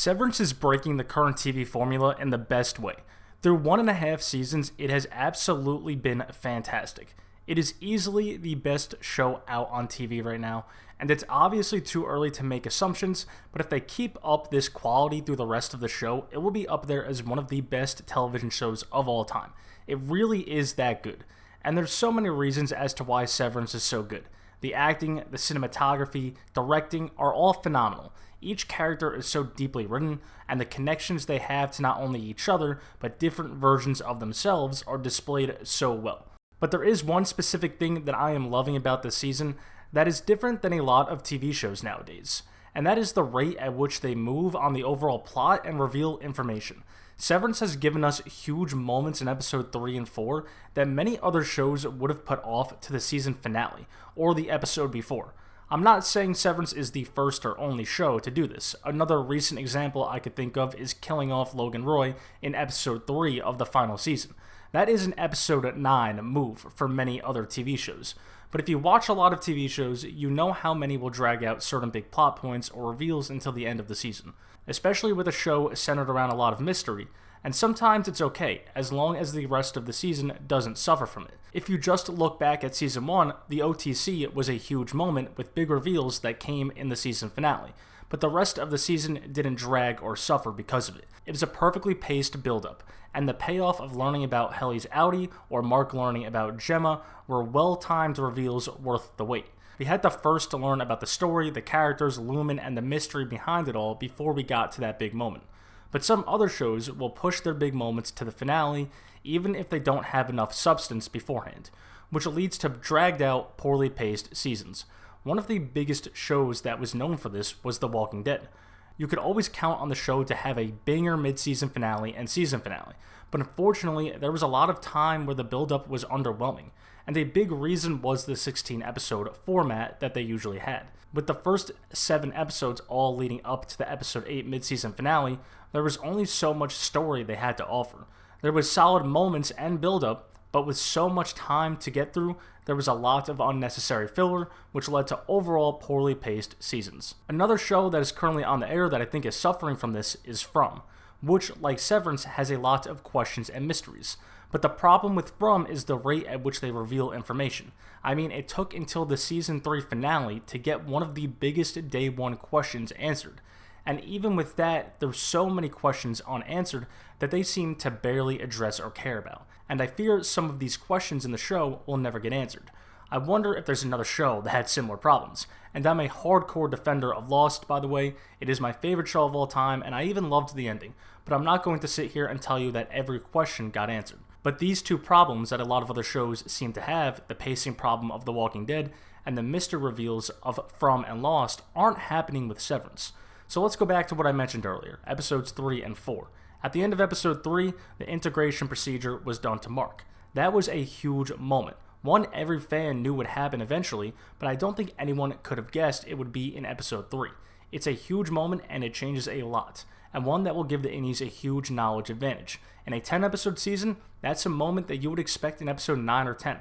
Severance is breaking the current TV formula in the best way. Through 1.5 seasons, it has absolutely been fantastic. It is easily the best show out on TV right now, and it's obviously too early to make assumptions, but if they keep up this quality through the rest of the show, it will be up there as one of the best television shows of all time. It really is that good, and there's so many reasons as to why Severance is so good. The acting, the cinematography, directing are all phenomenal. Each character is so deeply written, and the connections they have to not only each other, but different versions of themselves are displayed so well. But there is one specific thing that I am loving about this season that is different than a lot of TV shows nowadays, and that is the rate at which they move on the overall plot and reveal information. Severance has given us huge moments in episode 3 and 4 that many other shows would have put off to the season finale, or the episode before. I'm not saying Severance is the first or only show to do this. Another recent example I could think of is killing off Logan Roy in episode 3 of the final season. That is an episode 9 move for many other TV shows. But if you watch a lot of TV shows, you know how many will drag out certain big plot points or reveals until the end of the season, especially with a show centered around a lot of mystery. And sometimes it's okay, as long as the rest of the season doesn't suffer from it. If you just look back at Season 1, the OTC was a huge moment with big reveals that came in the season finale, but the rest of the season didn't drag or suffer because of it. It was a perfectly paced build-up, and the payoff of learning about Helly's Audi or Mark learning about Gemma were well-timed reveals worth the wait. We had to first learn about the story, the characters, Lumen, and the mystery behind it all before we got to that big moment. But some other shows will push their big moments to the finale, even if they don't have enough substance beforehand, which leads to dragged out, poorly paced seasons. One of the biggest shows that was known for this was The Walking Dead. You could always count on the show to have a banger mid-season finale and season finale, but unfortunately there was a lot of time where the build-up was underwhelming, and a big reason was the 16-episode format that they usually had. With the first 7 episodes all leading up to the episode 8 mid-season finale, there was only so much story they had to offer. There was solid moments and build-up, but with so much time to get through, there was a lot of unnecessary filler, which led to overall poorly paced seasons. Another show that is currently on the air that I think is suffering from this is From, which, like Severance, has a lot of questions and mysteries. But the problem with From is the rate at which they reveal information. I mean, it took until the season 3 finale to get one of the biggest day 1 questions answered. And even with that, there's so many questions unanswered that they seem to barely address or care about. And I fear some of these questions in the show will never get answered. I wonder if there's another show that had similar problems. And I'm a hardcore defender of Lost, by the way. It is my favorite show of all time, and I even loved the ending. But I'm not going to sit here and tell you that every question got answered. But these two problems that a lot of other shows seem to have, the pacing problem of The Walking Dead and the mystery reveals of From and Lost, aren't happening with Severance. So let's go back to what I mentioned earlier, episodes 3 and 4. At the end of episode 3, the integration procedure was done to Mark. That was a huge moment. One every fan knew would happen eventually, but I don't think anyone could have guessed it would be in episode 3. It's a huge moment and it changes a lot, and one that will give the Innies a huge knowledge advantage. In a 10-episode season, that's a moment that you would expect in episode 9 or 10.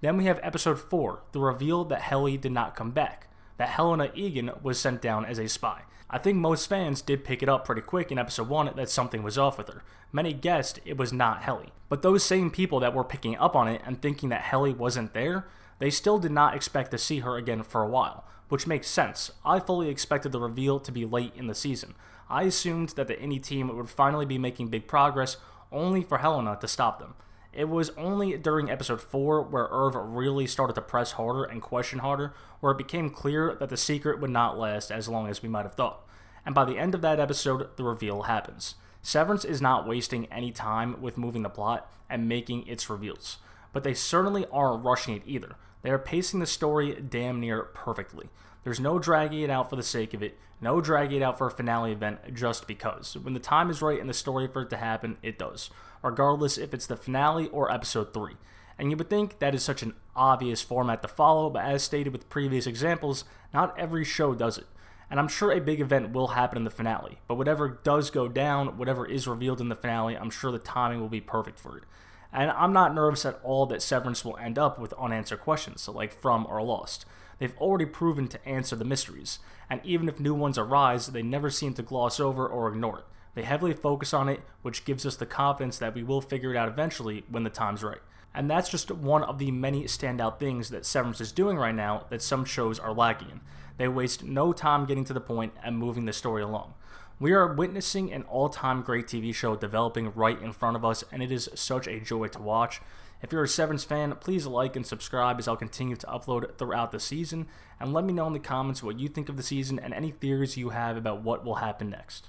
Then we have episode 4, the reveal that Helly did not come back, that Helena Egan was sent down as a spy. I think most fans did pick it up pretty quick in episode 1 that something was off with her. Many guessed it was not Helly. But those same people that were picking up on it and thinking that Helly wasn't there, they still did not expect to see her again for a while, which makes sense. I fully expected the reveal to be late in the season. I assumed that the Innie team would finally be making big progress, only for Helena to stop them. It was only during episode 4 where Irv really started to press harder and question harder, where it became clear that the secret would not last as long as we might have thought. And by the end of that episode, the reveal happens. Severance is not wasting any time with moving the plot and making its reveals, but they certainly aren't rushing it either. They are pacing the story damn near perfectly. There's no dragging it out for the sake of it, no dragging it out for a finale event just because. When the time is right in the story for it to happen, it does, regardless if it's the finale or episode 3. And you would think that is such an obvious format to follow, but as stated with previous examples, not every show does it. And I'm sure a big event will happen in the finale, but whatever does go down, whatever is revealed in the finale, I'm sure the timing will be perfect for it. And I'm not nervous at all that Severance will end up with unanswered questions, like From or Lost. They've already proven to answer the mysteries, and even if new ones arise, they never seem to gloss over or ignore it. They heavily focus on it, which gives us the confidence that we will figure it out eventually when the time's right. And that's just one of the many standout things that Severance is doing right now that some shows are lacking in. They waste no time getting to the point and moving the story along. We are witnessing an all-time great TV show developing right in front of us, and it is such a joy to watch. If you're a Severance fan, please like and subscribe as I'll continue to upload throughout the season, and let me know in the comments what you think of the season and any theories you have about what will happen next.